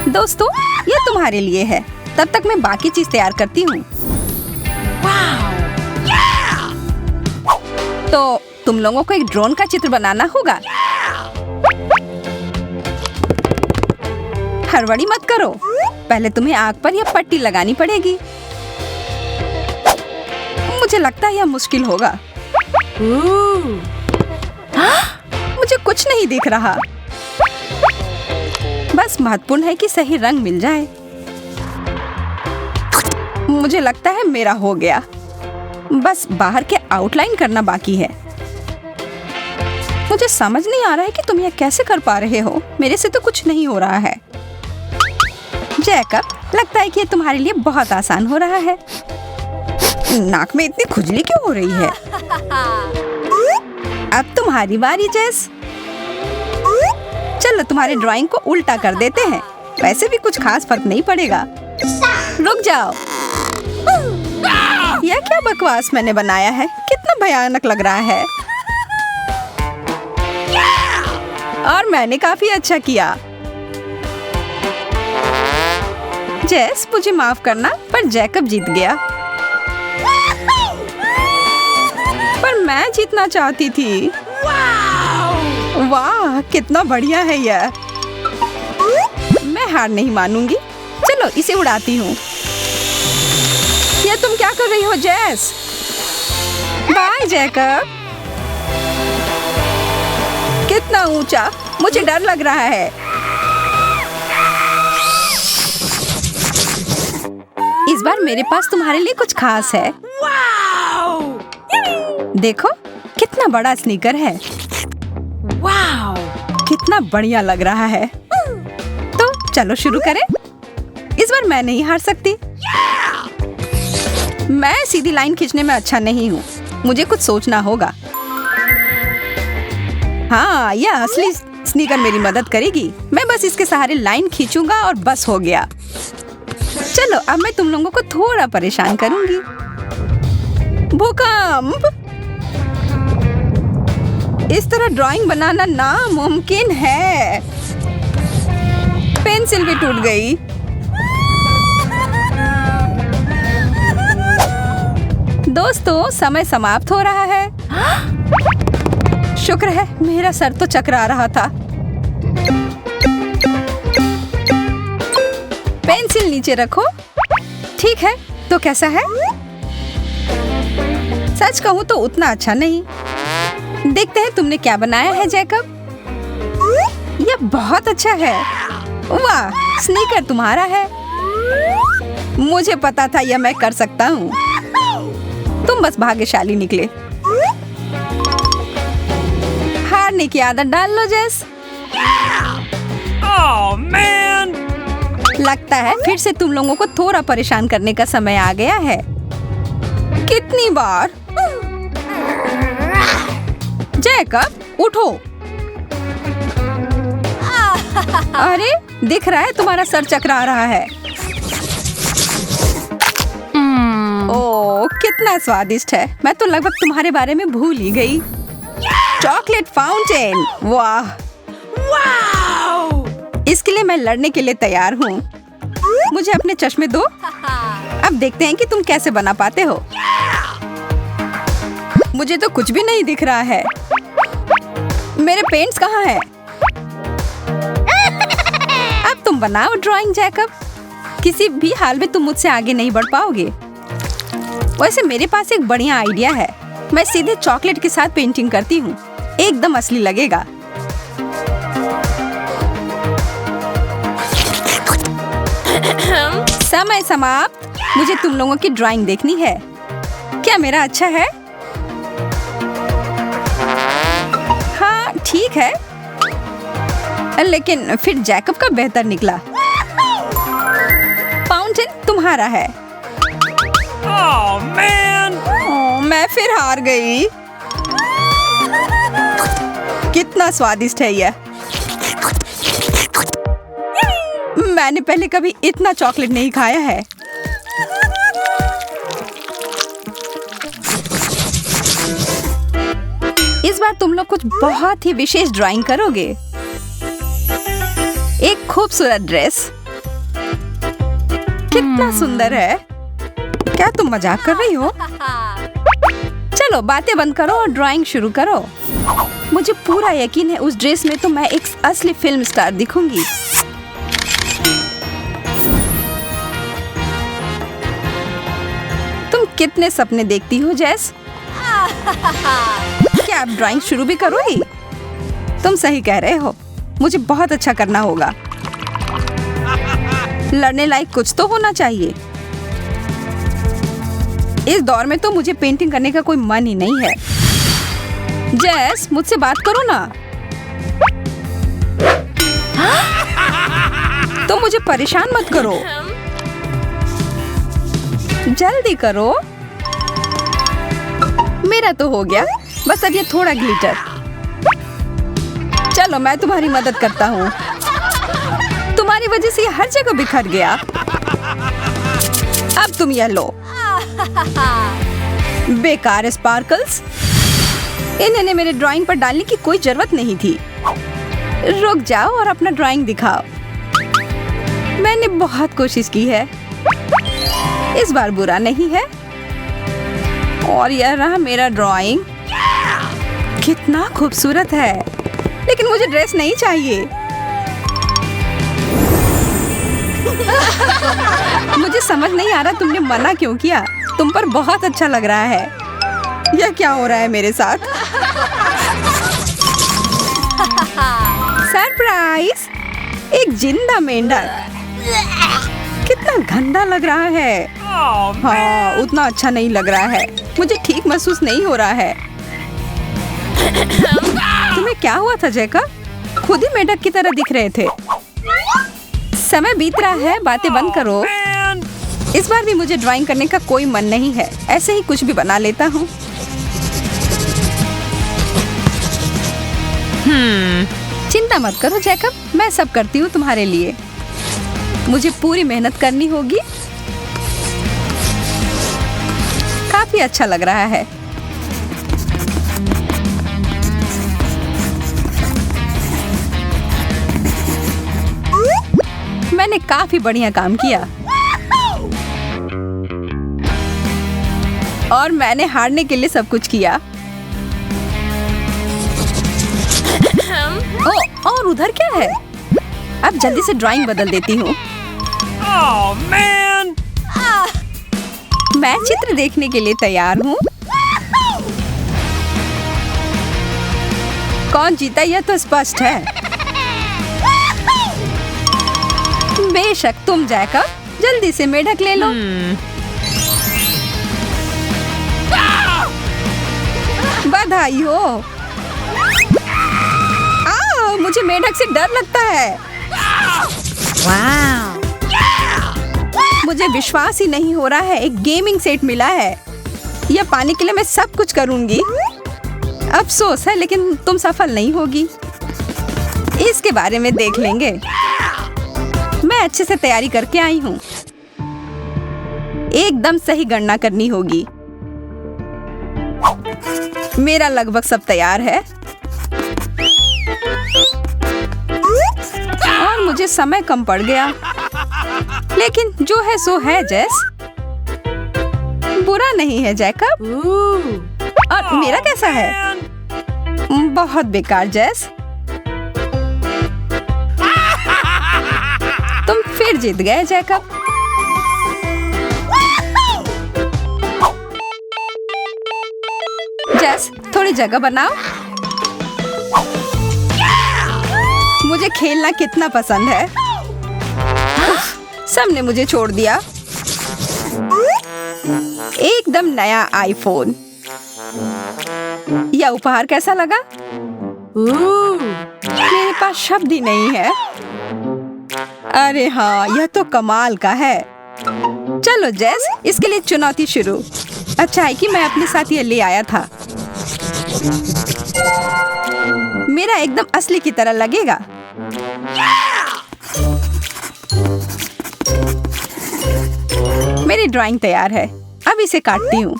दोस्तों, ये तुम्हारे लिए है। तब तक मैं बाकी चीज तैयार करती हूँ। तो तुम लोगों को एक ड्रोन का चित्र बनाना होगा। हड़बड़ी मत करो, पहले तुम्हें आग पर यह पट्टी लगानी पड़ेगी। मुझे लगता है यह मुश्किल होगा। मुझे कुछ नहीं दिख रहा। बस महत्वपूर्ण है कि सही रंग मिल जाए। मुझे लगता है मेरा हो गया। बस बाहर के आउटलाइन करना बाकी है। मुझे समझ नहीं आ रहा है कि तुम यह कैसे कर पा रहे हो। मेरे से तो कुछ नहीं हो रहा है। जैकब, लगता है कि ये तुम्हारे लिए बहुत आसान हो रहा है। नाक में इतनी खुजली क्यों हो रही है? अब तुम्हारी बारी जेस। चलो तुम्हारे ड्राइंग को उल्टा कर देते हैं। वैसे भी कुछ खास फर्क नहीं पड़ेगा। रुक जाओ। यह क्या बकवास मैंने बनाया है? कितना भयानक लग रहा है। और मैंने काफी अच्छा किया। जेस, मुझे माफ करना, पर जैकब जीत गया। पर मैं जीतना चाहती थी। वाह, कितना बढ़िया है यह। मैं हार नहीं मानूंगी। चलो इसे उड़ाती हूँ। ये तुम क्या कर रही हो जेस? Bye Jacob. कितना ऊंचा, मुझे डर लग रहा है। इस बार मेरे पास तुम्हारे लिए कुछ खास है। देखो कितना बड़ा स्नीकर है। वाव, कितना बढ़िया लग रहा है। तो चलो शुरू करें। इस बार मैं नहीं हार सकती। मैं सीधी लाइन खींचने में अच्छा नहीं हूँ। मुझे कुछ सोचना होगा। हाँ, यह असली स्नीकर मेरी मदद करेगी। मैं बस इसके सहारे लाइन खींचूंगा और बस हो गया। चलो अब मैं तुम लोगों को थोड़ा परेशान करूंगी। भूकंप। इस तरह ड्राइंग बनाना नामुमकिन है। पेंसिल भी टूट गई। दोस्तों, समय समाप्त हो रहा है। शुक्र है, मेरा सर तो चकरा रहा था। पेंसिल नीचे रखो। ठीक है, तो कैसा है? सच कहूँ तो उतना अच्छा नहीं। देखते हैं तुमने क्या बनाया है जैकब। यह बहुत अच्छा है। वाह, स्नीकर तुम्हारा है। मुझे पता था यह मैं कर सकता हूँ। तुम बस भाग्यशाली निकले। हारने की आदत डाल लो जेस। लगता है फिर से तुम लोगों को थोड़ा परेशान करने का समय आ गया है। कितनी बार? जैकब, उठो। अरे, दिख रहा है तुम्हारा सर चकरा रहा है। ओह, कितना स्वादिष्ट है। मैं तो लगभग तुम्हारे बारे में भूल ही गई। Chocolate fountain. वाह, इसके लिए मैं लड़ने के लिए तैयार हूँ। मुझे अपने चश्मे दो। अब देखते हैं कि तुम कैसे बना पाते हो। मुझे तो कुछ भी नहीं दिख रहा है। मेरे पेंट्स कहाँ हैं? अब तुम बनाओ ड्राइंग जैकब। किसी भी हाल में तुम मुझसे आगे नहीं बढ़ पाओगे। वैसे मेरे पास एक बढ़िया आइडिया है। मैं सीधे चॉकलेट के साथ पेंटिंग करती हूँ। एकदम असली लगेगा। समय समाप्त। मुझे तुम लोगों की ड्राइंग देखनी है। क्या मेरा अच्छा है? हाँ, ठीक है। लेकिन फिर जैकब का बेहतर निकला। फाउंटेन तुम्हारा है। मैं फिर हार गई। कितना स्वादिष्ट है यह। मैंने पहले कभी इतना चॉकलेट नहीं खाया है। इस बार तुम लोग कुछ बहुत ही विशेष ड्राइंग करोगे। एक खूबसूरत ड्रेस, कितना सुंदर है। क्या तुम मजाक कर रही हो? चलो बातें बंद करो और ड्राइंग शुरू करो। मुझे पूरा यकीन है उस ड्रेस में तो मैं एक असली फिल्म स्टार दिखूंगी। तुम कितने सपने देखती हो जैस? क्या आप ड्राइंग शुरू भी करोगी? तुम सही कह रहे हो, मुझे बहुत अच्छा करना होगा। लड़ने लायक कुछ तो होना चाहिए। इस दौर में तो मुझे पेंटिंग करने का कोई मन ही नहीं है। जैस, मुझसे बात करो ना। तो मुझे परेशान मत करो, जल्दी करो। मेरा तो हो गया, बस अब ये थोड़ा ग्लिटर। चलो मैं तुम्हारी मदद करता हूँ। तुम्हारी वजह से ये हर जगह बिखर गया। अब तुम ये लो। बेकार स्पार्कल्स। इन्हें मेरे ड्राइंग पर डालने की कोई जरूरत नहीं थी। रुक जाओ और अपना ड्राइंग दिखाओ। मैंने बहुत कोशिश की है, इस बार बुरा नहीं है। और यह रहा मेरा ड्राइंग। कितना खूबसूरत है, लेकिन मुझे ड्रेस नहीं चाहिए। मुझे समझ नहीं आ रहा तुमने मना क्यों किया। तुम पर बहुत अच्छा लग रहा है। यह क्या हो रहा है मेरे साथ? सरप्राइज! एक जिंदा मेंढक। कितना गंदा लग रहा है। हाँ, उतना अच्छा नहीं लग रहा है। मुझे ठीक महसूस नहीं हो रहा है। तुम्हें क्या हुआ था जैकब? खुद ही मेंढक की तरह दिख रहे थे। समय बीत रहा है, बातें बंद करो। इस बार भी मुझे ड्राइंग करने का कोई मन नहीं है। ऐसे ही कुछ भी बना लेता हूँ। चिंता मत करो जैकब, मैं सब करती हूँ तुम्हारे लिए। मुझे पूरी मेहनत करनी होगी। काफी अच्छा लग रहा है। मैंने काफी बढ़िया काम किया और मैंने हारने के लिए सब कुछ किया। ओ, और उधर क्या है? अब जल्दी से ड्राइंग बदल देती हूँ। मैं चित्र देखने के लिए तैयार हूँ। कौन जीता यह तो स्पष्ट है। बेशक तुम जैकब, जल्दी से मेढक ले लो। बधाई हो। मुझे मेढक से डर लगता है। वाह! मुझे विश्वास ही नहीं हो रहा है, एक गेमिंग सेट मिला है। यह पाने के लिए मैं सब कुछ करूंगी। अफसोस है, लेकिन तुम सफल नहीं होगी। इसके बारे में देख लेंगे। मैं अच्छे से तैयारी करके आई हूँ। एकदम सही गणना करनी होगी। मेरा लगभग सब तैयार है और मुझे समय कम पड़ गया। लेकिन जो है सो है जैस। बुरा नहीं है जैकब। और मेरा कैसा है? बहुत बेकार जैस। तुम फिर जीत गए जैकब। जैस, थोड़ी जगह बनाओ। मुझे खेलना कितना पसंद है। सबने मुझे छोड़ दिया। एकदम नया आईफोन। यह उपहार कैसा लगा? मेरे पास शब्द ही नहीं है। अरे हाँ, यह तो कमाल का है। चलो जैस, इसके लिए चुनौती शुरू। अच्छा है कि मैं अपने साथ ये ले आया था। मेरा एकदम असली की तरह लगेगा। मेरी ड्राइंग तैयार है। अब इसे काटती हूँ।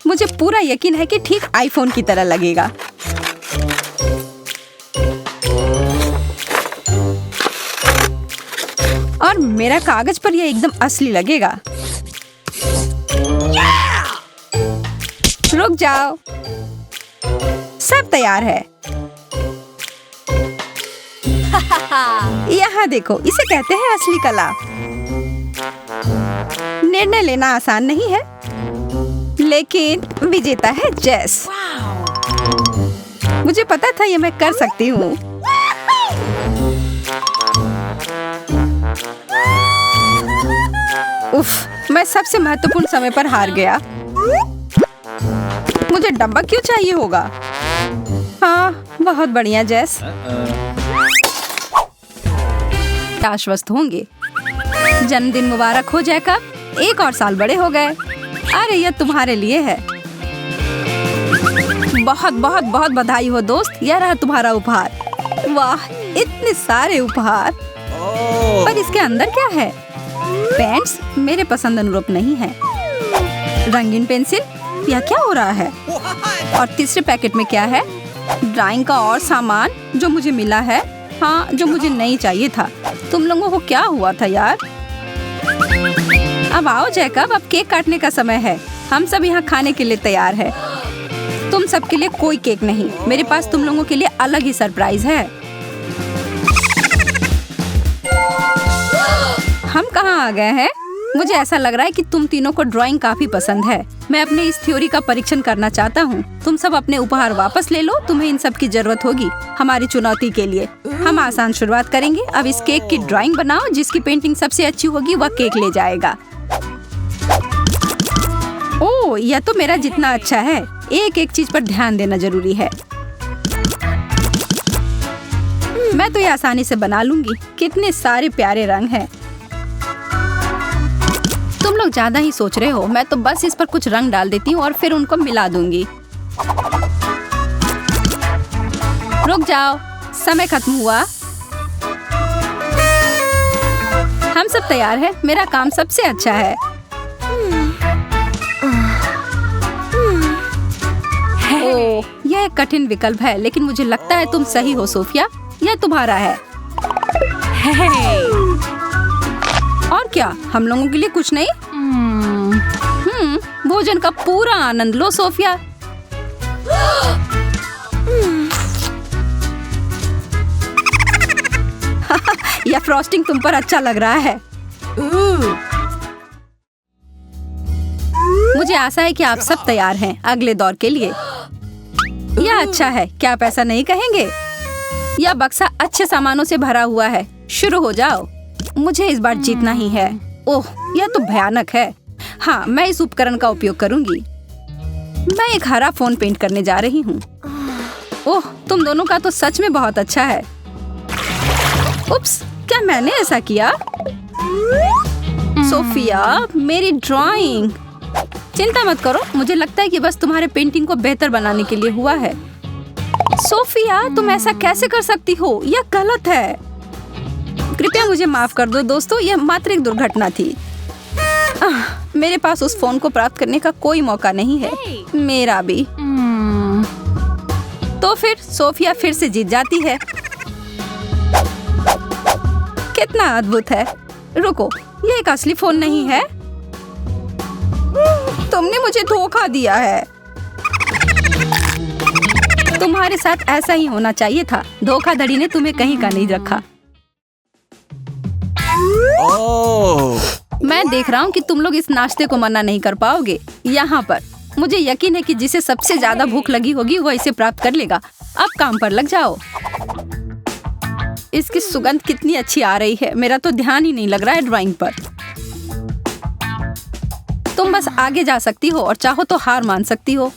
मुझे पूरा यकीन है कि ठीक आईफोन की तरह लगेगा। मेरा कागज पर यह एकदम असली लगेगा। रुक जाओ, सब तैयार है। यहाँ देखो, इसे कहते हैं असली कला। निर्णय लेना आसान नहीं है, लेकिन विजेता है जेस। मुझे पता था ये मैं कर सकती हूँ। उफ, मैं सबसे महत्वपूर्ण समय पर हार गया। मुझे डब्बा क्यों चाहिए होगा? हाँ, बहुत बढ़िया जेस। आश्वस्त होंगे। जन्मदिन मुबारक हो जैकब, 1 और साल बड़े हो गए। अरे यह तुम्हारे लिए है। बहुत बहुत बहुत बधाई हो दोस्त, यह रहा तुम्हारा उपहार। वाह, इतने सारे उपहार। पर इसके अंदर क्या है? पेंट्स मेरे पसंद अनुरूप नहीं है। रंगीन पेंसिल, यह क्या हो रहा है? और तीसरे पैकेट में क्या है? ड्राइंग का और सामान जो मुझे मिला है। हाँ, जो मुझे नहीं चाहिए था। तुम लोगों को क्या हुआ था यार? अब आओ जैकब, अब केक काटने का समय है। हम सब यहाँ खाने के लिए तैयार है। तुम सबके लिए कोई केक नहीं, मेरे पास तुम लोगों के लिए अलग ही सरप्राइज है। हम कहाँ आ गए हैं? मुझे ऐसा लग रहा है कि तुम तीनों को ड्राइंग काफी पसंद है। मैं अपने इस थ्योरी का परीक्षण करना चाहता हूँ। तुम सब अपने उपहार वापस ले लो, तुम्हें इन सब की जरूरत होगी हमारी चुनौती के लिए। हम आसान शुरुआत करेंगे। अब इस केक की ड्राइंग बनाओ, जिसकी पेंटिंग सबसे अच्छी होगी वह केक ले जाएगा। ओह, यह तो मेरा जितना अच्छा है। एक एक चीज पर ध्यान देना जरूरी है। मैं तो ये आसानी से बना लूंगी। कितने सारे प्यारे रंग हैं। तुम लोग ज्यादा ही सोच रहे हो। मैं तो बस इस पर कुछ रंग डाल देती हूँ और फिर उनको मिला दूंगी। रुक जाओ, समय खत्म हुआ। हम सब तैयार हैं। मेरा काम सबसे अच्छा है। ओह, यह एक कठिन विकल्प है, लेकिन मुझे लगता है तुम सही हो सोफिया। यह तुम्हारा है। और क्या, हम लोगों के लिए कुछ नहीं? भोजन का पूरा आनंद लो सोफिया। यह फ्रॉस्टिंग तुम पर अच्छा लग रहा है। मुझे आशा है कि आप सब तैयार हैं अगले दौर के लिए। यह अच्छा है, क्या आप ऐसा नहीं कहेंगे? यह बक्सा अच्छे सामानों से भरा हुआ है। शुरू हो जाओ। मुझे इस बार जीतना ही है। ओह, यह तो भयानक है। हाँ, मैं इस उपकरण का उपयोग करूंगी। मैं एक हरा फोन पेंट करने जा रही हूँ। ओह, तुम दोनों का तो सच में बहुत अच्छा है। उप्स, क्या मैंने ऐसा किया? सोफिया, मेरी ड्राइंग। चिंता मत करो, मुझे लगता है कि बस तुम्हारे पेंटिंग को बेहतर बनाने के लिए हुआ है। सोफिया, तुम ऐसा कैसे कर सकती हो? यह गलत है। कृपया मुझे माफ कर दो दोस्तों, यह मात्र एक दुर्घटना थी। मेरे पास उस फोन को प्राप्त करने का कोई मौका नहीं है। मेरा भी। तो फिर सोफिया फिर से जीत जाती है। कितना अद्भुत है। रुको, ये एक असली फोन नहीं है। तुमने मुझे धोखा दिया है। तुम्हारे साथ ऐसा ही होना चाहिए था। धोखाधड़ी ने तुम्हें कहीं का नहीं रखा। मैं देख रहा हूँ कि तुम लोग इस नाश्ते को मना नहीं कर पाओगे। यहाँ पर मुझे यकीन है कि जिसे सबसे ज्यादा भूख लगी होगी वह इसे प्राप्त कर लेगा। अब काम पर लग जाओ। इसकी सुगंध कितनी अच्छी आ रही है। मेरा तो ध्यान ही नहीं लग रहा है ड्राइंग पर। तुम बस आगे जा सकती हो और चाहो तो हार मान सकती हो।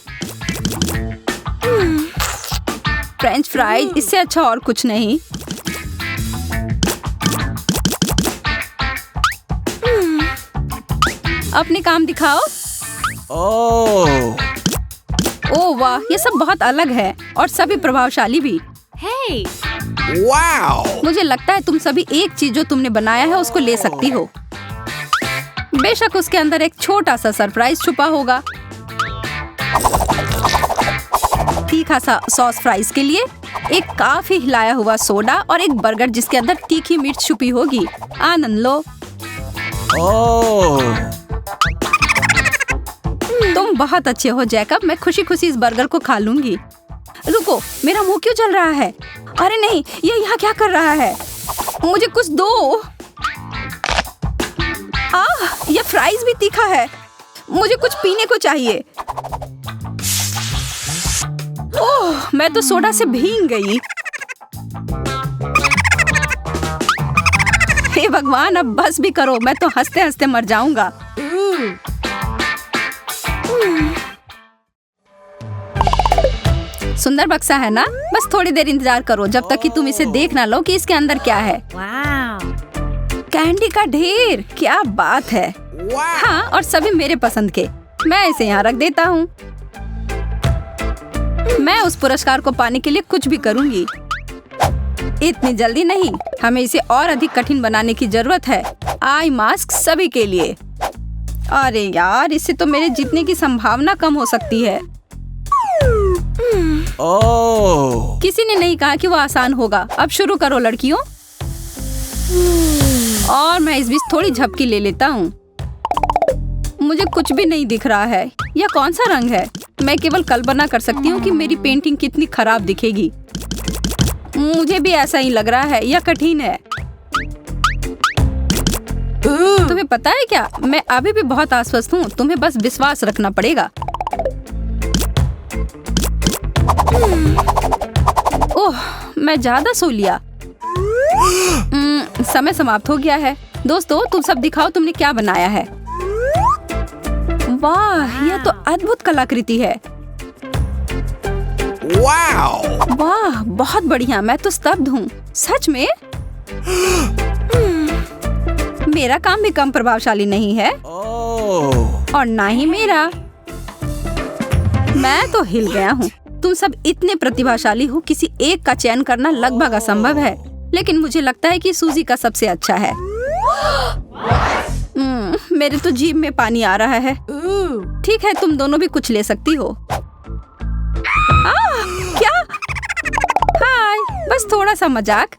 फ्रेंच फ्राइज, इससे अच्छा और कुछ नहीं। अपने काम दिखाओ। ओह वाह, ये सब बहुत अलग है और सभी प्रभावशाली भी। Hey! मुझे लगता है तुम सभी एक चीज जो तुमने बनाया है उसको ले सकती हो। बेशक उसके अंदर एक छोटा सा सरप्राइज छुपा होगा। तीखा सा सॉस फ्राइज के लिए, एक काफी हिलाया हुआ सोडा और एक बर्गर जिसके अंदर तीखी मिर्च छुपी होगी। आनंद लो। ओह, तुम बहुत अच्छे हो जैकब। मैं खुशी खुशी इस बर्गर को खा लूंगी। रुको, मेरा मुंह क्यों चल रहा है? अरे नहीं, ये यहाँ क्या कर रहा है? मुझे कुछ दो। ये फ्राइज भी तीखा है। मुझे कुछ पीने को चाहिए। ओह, मैं तो सोडा से भीग गई। हे भगवान, अब बस भी करो, मैं तो हंसते हंसते मर जाऊंगा। सुंदर बक्सा है ना? बस थोड़ी देर इंतजार करो जब तक कि तुम इसे देख ना लो कि इसके अंदर क्या है। कैंडी का ढेर, क्या बात है। हाँ, और सभी मेरे पसंद के। मैं इसे यहाँ रख देता हूँ। मैं उस पुरस्कार को पाने के लिए कुछ भी करूँगी। इतनी जल्दी नहीं, हमें इसे और अधिक कठिन बनाने की जरूरत है। आई मास्क सभी के लिए। अरे यार, इससे तो मेरे जीतने की संभावना कम हो सकती है। ओह, किसी ने नहीं कहा कि वो आसान होगा। अब शुरू करो लड़कियों। और मैं इस बीच थोड़ी झपकी ले लेता हूँ। मुझे कुछ भी नहीं दिख रहा है। यह कौन सा रंग है? मैं केवल कल्पना कर सकती हूँ कि मेरी पेंटिंग कितनी खराब दिखेगी। मुझे भी ऐसा ही लग रहा है। यह कठिन है। तुम्हें पता है क्या, मैं अभी भी बहुत आश्वस्त हूँ। तुम्हें बस विश्वास रखना पड़ेगा। ओह, मैं ज्यादा सो लिया। समय समाप्त हो गया है। दोस्तों, तुम सब दिखाओ तुमने क्या बनाया है। वाह, यह तो अद्भुत कलाकृति है। वाह, बहुत बढ़िया। मैं तो स्तब्ध हूँ। सच में? मेरा काम भी कम प्रभावशाली नहीं है। और ना ही मेरा। मैं तो हिल गया हूँ। तुम सब इतने प्रतिभाशाली हो, किसी एक का चयन करना लगभग असंभव है। लेकिन मुझे लगता है कि सूजी का सबसे अच्छा है। मेरे तो जीभ में पानी आ रहा है। ठीक है, तुम दोनों भी कुछ ले सकती हो। क्या? हाय, बस थोड़ा सा मजाक।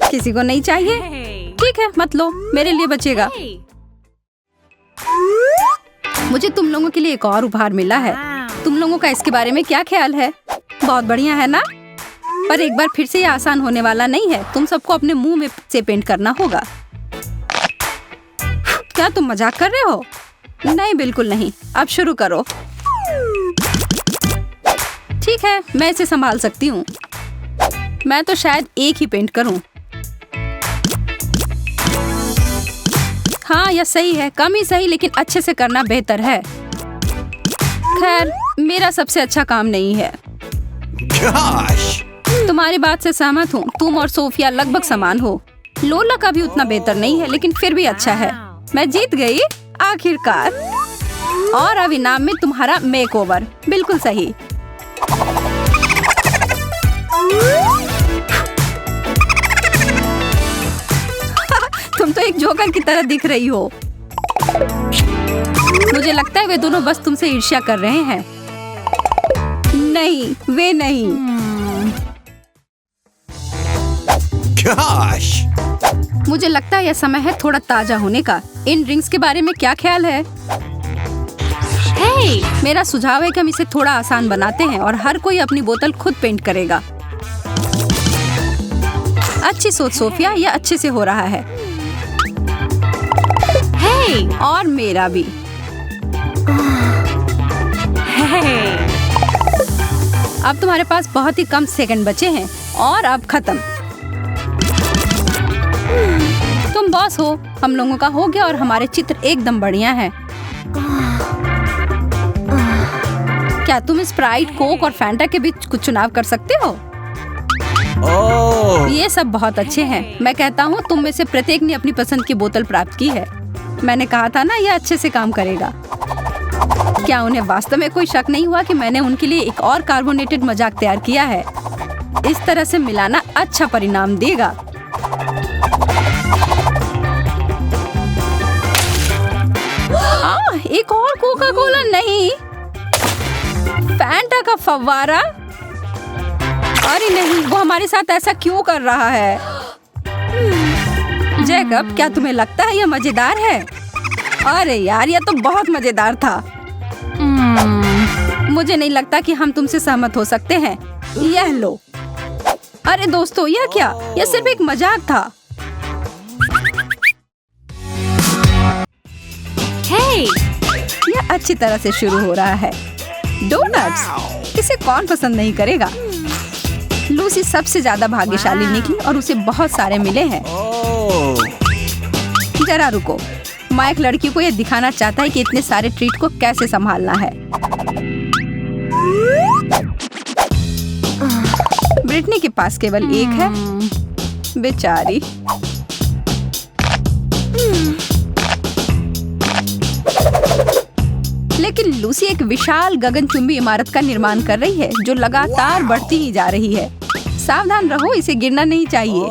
किसी को नहीं चाहिए? ठीक है, मत लो, मेरे लिए बचेगा। मुझे तुम लोगों के लिए एक और उपहार मिला है। तुम लोगों का इसके बारे में क्या ख्याल है? बहुत बढ़िया है ना? पर एक बार फिर से ये आसान होने वाला नहीं है। तुम सबको अपने मुंह में से पेंट करना होगा। क्या तुम मजाक कर रहे हो? नहीं, बिल्कुल नहीं। अब शुरू करो। ठीक है, मैं इसे संभाल सकती हूँ। मैं तो शायद एक ही पेंट करूँ। हाँ, यह सही है। कम ही सही, लेकिन अच्छे से करना बेहतर है। खैर, मेरा सबसे अच्छा काम नहीं है। तुम्हारी बात से सहमत हूँ। तुम और सोफिया लगभग समान हो। लोला का भी उतना बेहतर नहीं है, लेकिन फिर भी अच्छा है। मैं जीत गई आखिरकार। और अब इनाम में तुम्हारा मेकओवर। बिल्कुल सही। तुम तो एक जोकर की तरह दिख रही हो। मुझे लगता है वे दोनों बस तुमसे ईर्ष्या कर रहे हैं। नहीं, वे नहीं। मुझे लगता है यह समय है थोड़ा ताजा होने का। इन ड्रिंक्स के बारे में क्या ख्याल है? मेरा सुझाव है कि हम इसे थोड़ा आसान बनाते हैं और हर कोई अपनी बोतल खुद पेंट करेगा। अच्छी सोच सोफिया, यह अच्छे से हो रहा है। और मेरा भी। अब तुम्हारे पास बहुत ही कम सेकंड बचे हैं और अब खत्म। तुम बॉस हो। हम लोगों का हो गया और हमारे चित्र एकदम बढ़िया है। क्या तुम स्प्राइट, कोक और फैंटा के बीच कुछ चुनाव कर सकते हो? ये सब बहुत अच्छे हैं। मैं कहता हूँ तुम में से प्रत्येक ने अपनी पसंद की बोतल प्राप्त की है। मैंने कहा था ना, यह अच्छे से काम करेगा। क्या उन्हें वास्तव में कोई शक नहीं हुआ कि मैंने उनके लिए एक और कार्बोनेटेड मजाक तैयार किया है? इस तरह से मिलाना अच्छा परिणाम देगा। एक और कोका कोला नहीं, फैंटा का फव्वारा। अरे नहीं, वो हमारे साथ ऐसा क्यों कर रहा है? जैकब, क्या तुम्हें लगता है यह मजेदार है? अरे यार, यह तो बहुत मजेदार था। मुझे नहीं लगता कि हम तुमसे सहमत हो सकते हैं। यह लो। अरे दोस्तों, यह क्या? यह सिर्फ एक मजाक था। यह अच्छी तरह से शुरू हो रहा है। डोनट्स, इसे कौन पसंद नहीं करेगा? लूसी सबसे ज्यादा भाग्यशाली निकली और उसे बहुत सारे मिले हैं। जरा रुको, माइक लड़की को यह दिखाना चाहता है कि इतने सारे ट्रीट को कैसे संभालना है। ब्रिटनी के पास केवल एक है। बेचारी। लेकिन लूसी एक विशाल गगनचुंबी इमारत का निर्माण कर रही है जो लगातार बढ़ती ही जा रही है। सावधान रहो, इसे गिरना नहीं चाहिए।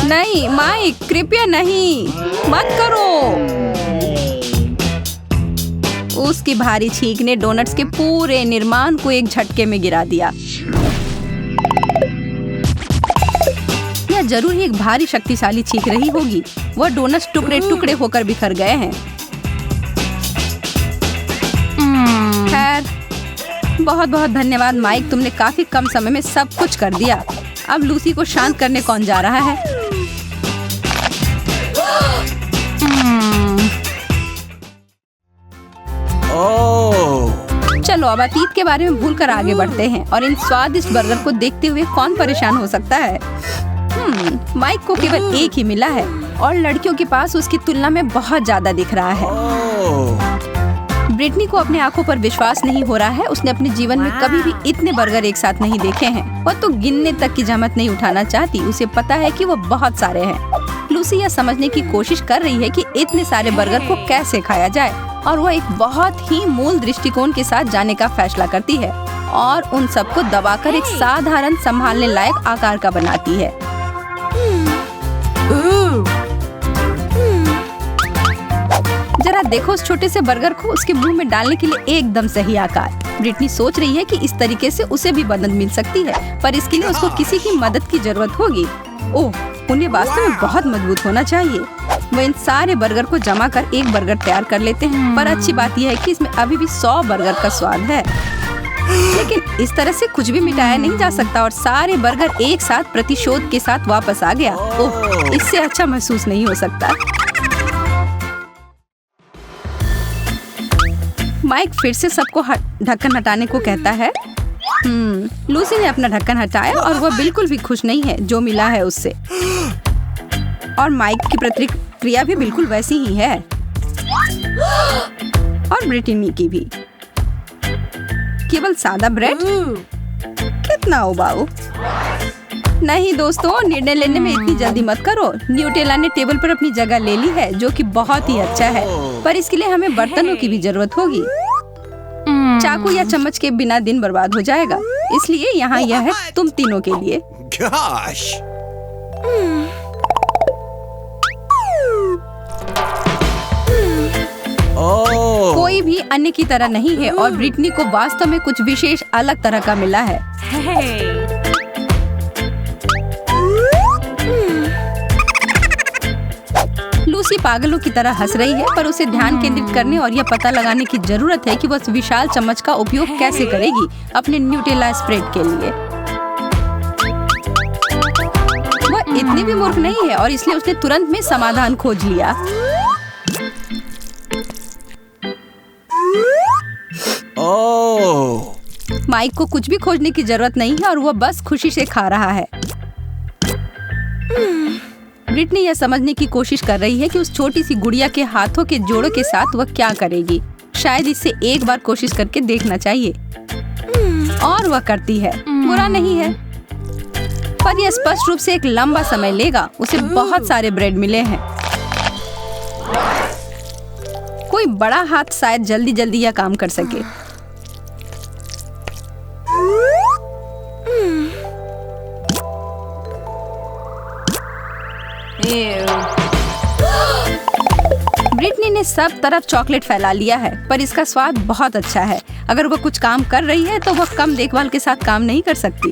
नहीं माइक, कृपया नहीं, मत करो। उसकी भारी छींक ने डोनट्स के पूरे निर्माण को एक झटके में गिरा दिया। यह जरूर ही एक भारी शक्तिशाली छींक रही होगी। वह डोनट्स टुकड़े टुकड़े होकर बिखर गए हैं। खैर, बहुत बहुत धन्यवाद माइक, तुमने काफी कम समय में सब कुछ कर दिया। अब लूसी को शांत करने कौन जा रहा है? चलो अब अतीत के बारे में भूलकर आगे बढ़ते हैं और इन स्वादिष्ट बर्गर को देखते हुए कौन परेशान हो सकता है? माइक को केवल एक ही मिला है और लड़कियों के पास उसकी तुलना में बहुत ज्यादा दिख रहा है। ब्रिटनी को अपने आंखों पर विश्वास नहीं हो रहा है। उसने अपने जीवन में कभी भी इतने बर्गर एक साथ नहीं देखे हैं। वह तो गिनने तक की जहमत नहीं उठाना चाहती। उसे पता है कि वो बहुत सारे हैं। लूसी यह समझने की कोशिश कर रही है कि इतने सारे बर्गर को कैसे खाया जाए और वह एक बहुत ही मूल दृष्टिकोण के साथ जाने का फैसला करती है और उन सबको दबाकर एक साधारण संभालने लायक आकार का बनाती है। जरा देखो उस छोटे से बर्गर को, उसके मुंह में डालने के लिए एकदम सही आकार। ब्रिटनी सोच रही है कि इस तरीके से उसे भी मदद मिल सकती है, पर इसके लिए उसको किसी की मदद की जरूरत होगी। ओह, उन्हें वास्तव में बहुत मजबूत होना चाहिए। वो इन सारे बर्गर को जमा कर एक बर्गर तैयार कर लेते हैं, पर अच्छी बात यह है कि इसमें अभी भी 100 बर्गर का स्वाद है। लेकिन इस तरह से कुछ भी मिटाया नहीं जा सकता और सारे बर्गर एक साथ प्रतिशोध के साथ वापस आ गया। ओह, इससे अच्छा महसूस नहीं हो सकता। माइक फिर से सबको ढक्कन हटाने को कहता है। लूसी ने अपना ढक्कन हटाया और वह बिल्कुल भी खुश नहीं है जो मिला है उससे। और माइक की प्रतिक्रिया भी बिल्कुल वैसी ही है और ब्रिटनी की भी। केवल सादा ब्रेड? कितना उबाऊ। नहीं दोस्तों, निर्णय लेने में इतनी जल्दी मत करो। न्यूटेला ने टेबल पर अपनी जगह ले ली है, जो कि बहुत ही अच्छा है, पर इसके लिए हमें बर्तनों की भी जरूरत होगी। चाकू या चम्मच के बिना दिन बर्बाद हो जाएगा, इसलिए यहाँ यह है तुम तीनों के लिए। Gosh. कोई भी अन्य की तरह नहीं है और ब्रिटनी को वास्तव में कुछ विशेष अलग तरह का मिला है। लूसी पागलों की तरह हंस रही है, पर उसे ध्यान केंद्रित करने और यह पता लगाने की जरूरत है कि वह उस विशाल चम्मच का उपयोग कैसे करेगी अपने न्यूटेला स्प्रेड के लिए। वह इतनी भी मूर्ख नहीं है और इसलिए उसने तुरंत में समाधान खोज लिया। माइक को कुछ भी खोजने की जरूरत नहीं है और वह बस खुशी से खा रहा है। ब्रिटनी यह समझने की कोशिश कर रही है कि उस छोटी सी गुड़िया के हाथों के जोड़ों के साथ वह क्या करेगी। शायद इसे एक बार कोशिश करके देखना चाहिए। और वह करती है। बुरा नहीं है, पर यह स्पष्ट रूप से एक लंबा समय लेगा। उसे बहुत सारे ब्रेड मिले हैं। कोई बड़ा हाथ शायद जल्दी जल्दी यह काम कर सके। ब्रिटनी ने सब तरफ चॉकलेट फैला लिया है, पर इसका स्वाद बहुत अच्छा है। अगर वह कुछ काम कर रही है तो वह कम देखभाल के साथ काम नहीं कर सकती।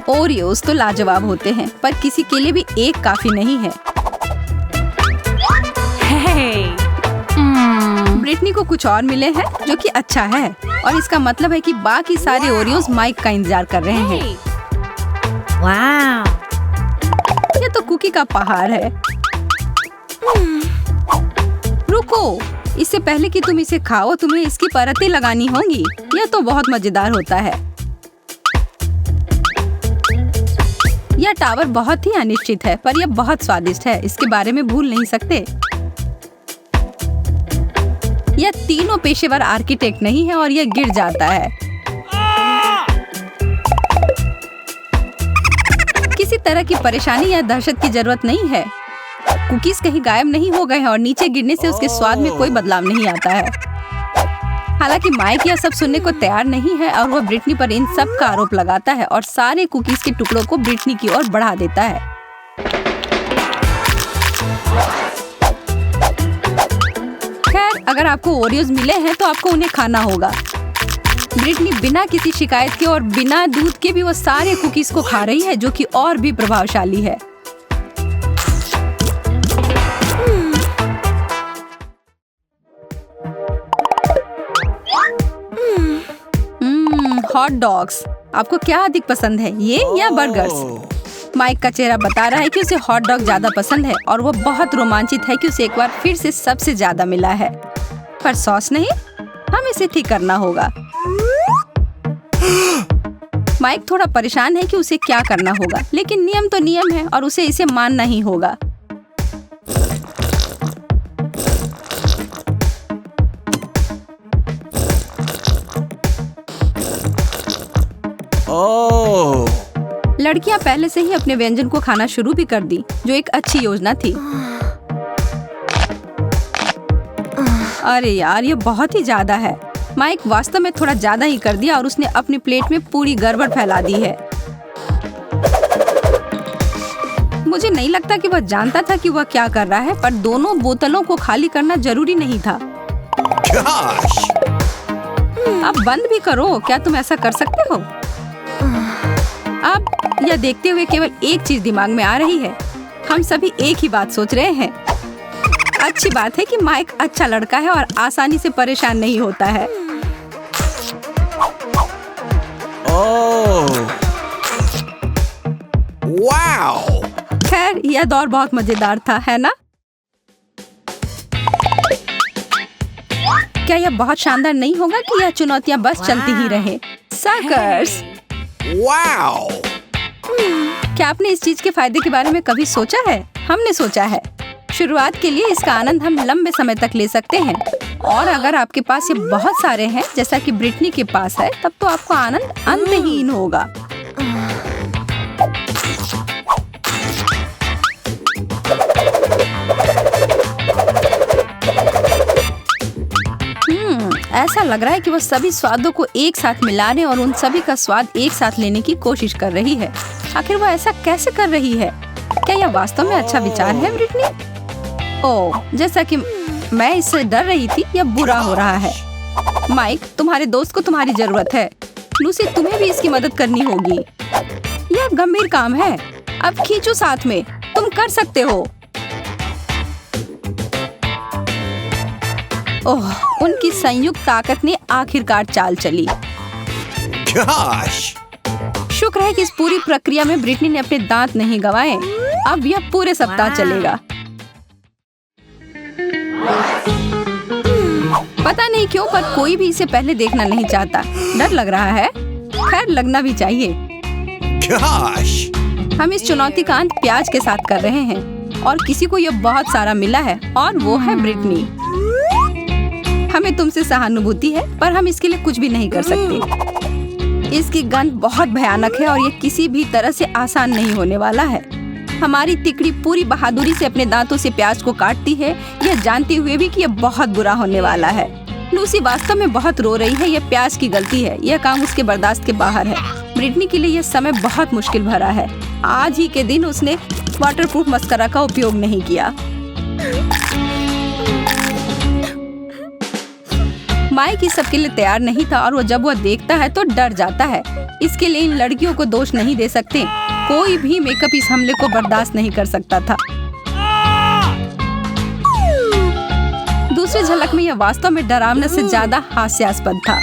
ओरियोस तो लाजवाब होते हैं, पर किसी के लिए भी एक काफी नहीं है। ब्रिटनी को कुछ और मिले हैं जो कि अच्छा है, और इसका मतलब है कि बाकी सारे ओरियोस माइक का इंतजार कर रहे हैं। ये तो कुकी का पहाड़ है। रुको, इससे पहले कि तुम इसे खाओ तुम्हें इसकी परतें लगानी होंगी। यह तो बहुत मजेदार होता है। यह टावर बहुत ही अनिश्चित है, पर यह बहुत स्वादिष्ट है। इसके बारे में भूल नहीं सकते। यह तीनों पेशेवर आर्किटेक्ट नहीं है और यह गिर जाता है। किसी तरह की परेशानी या दहशत की जरूरत नहीं है। कुकीज कहीं गायब नहीं हो गए हैं और नीचे गिरने से उसके स्वाद में कोई बदलाव नहीं आता है। हालांकि माइक यह सब सुनने को तैयार नहीं है और वह ब्रिटनी पर इन सब का आरोप लगाता है और सारे कुकीज के टुकड़ों को ब्रिटनी की ओर बढ़ा देता है। खैर, अगर आपको ओरियोज मिले हैं तो आपको उन्हें खाना होगा। ब्रिटनी बिना किसी शिकायत के और बिना दूध के भी वो सारे कुकीज को खा रही है, जो कि और भी प्रभावशाली है। हॉट डॉग्स, आपको क्या अधिक पसंद है, ये या बर्गर्स? माइक का चेहरा बता रहा है कि उसे हॉट डॉग ज्यादा पसंद है और वो बहुत रोमांचित है कि उसे एक बार फिर से सबसे ज्यादा मिला है। पर सॉस नहीं, हम इसे ठीक करना होगा। माइक थोड़ा परेशान है कि उसे क्या करना होगा, लेकिन नियम तो नियम है और उसे इसे मानना ही होगा। ओह, लड़कियां पहले से ही अपने व्यंजन को खाना शुरू भी कर दी, जो एक अच्छी योजना थी। अरे यार, ये बहुत ही ज्यादा है। माइक वास्तव में थोड़ा ज्यादा ही कर दिया और उसने अपनी प्लेट में पूरी गड़बड़ फैला दी है। मुझे नहीं लगता कि वह जानता था कि वह क्या कर रहा है, पर दोनों बोतलों को खाली करना जरूरी नहीं था। gosh! अब बंद भी करो, क्या तुम ऐसा कर सकते हो? अब यह देखते हुए केवल एक चीज दिमाग में आ रही है, हम सभी एक ही बात सोच रहे हैं। अच्छी बात है कि माइक अच्छा लड़का है और आसानी से परेशान नहीं होता है। ओह, वाओ! खैर, यह दौर बहुत मजेदार था, है ना? क्या यह बहुत शानदार नहीं होगा कि यह चुनौतियां बस चलती ही रहे? सकर्स! वाओ! क्या आपने इस चीज के फायदे के बारे में कभी सोचा है? हमने सोचा है। शुरुआत के लिए इसका आनंद हम लंबे समय तक ले सकते हैं, और अगर आपके पास ये बहुत सारे हैं जैसा कि ब्रिटनी के पास है, तब तो आपका आनंद अंतहीन होगा। ऐसा लग रहा है कि वो सभी स्वादों को एक साथ मिलाने और उन सभी का स्वाद एक साथ लेने की कोशिश कर रही है। आखिर वो ऐसा कैसे कर रही है? क्या यह वास्तव में अच्छा विचार है, ब्रिटनी? ओह, जैसा कि मैं इससे डर रही थी, यह बुरा हो रहा है। माइक, तुम्हारे दोस्त को तुम्हारी जरूरत है। लूसी, तुम्हें भी इसकी मदद करनी होगी। यह गंभीर काम है। अब खींचो साथ में, तुम कर सकते हो। ओह, उनकी संयुक्त ताकत ने आखिरकार चाल चली। gosh! शुक्र है कि इस पूरी प्रक्रिया में ब्रिटनी ने अपने दांत नहीं गंवाए। अब यह पूरे सप्ताह चलेगा। पता नहीं क्यों, पर कोई भी इसे पहले देखना नहीं चाहता। डर लग रहा है। खैर, लगना भी चाहिए। gosh! हम इस चुनौती का अंत प्याज के साथ कर रहे हैं, और किसी को यह बहुत सारा मिला है, और वो है ब्रिटनी। हमें तुमसे सहानुभूति है, पर हम इसके लिए कुछ भी नहीं कर सकते। इसकी गंध बहुत भयानक है और ये किसी भी तरह से आसान नहीं होने वाला है। हमारी तिकड़ी पूरी बहादुरी से अपने दांतों से प्याज को काटती है, यह जानते हुए भी कि यह बहुत बुरा होने वाला है। लूसी वास्तव में बहुत रो रही है। यह प्याज की गलती है। यह काम उसके बर्दाश्त के बाहर है। ब्रिटनी के लिए यह समय बहुत मुश्किल भरा है। आज ही के दिन उसने वाटरप्रूफ मस्करा का उपयोग नहीं किया। माइक इस सब के लिए तैयार नहीं था और जब वह देखता है तो डर जाता है। इसके लिए इन लड़कियों को दोष नहीं दे सकते। कोई भी मेकअप इस हमले को बर्दाश्त नहीं कर सकता था। दूसरी झलक में यह वास्तव में डरावने से ज्यादा हास्यास्पद था।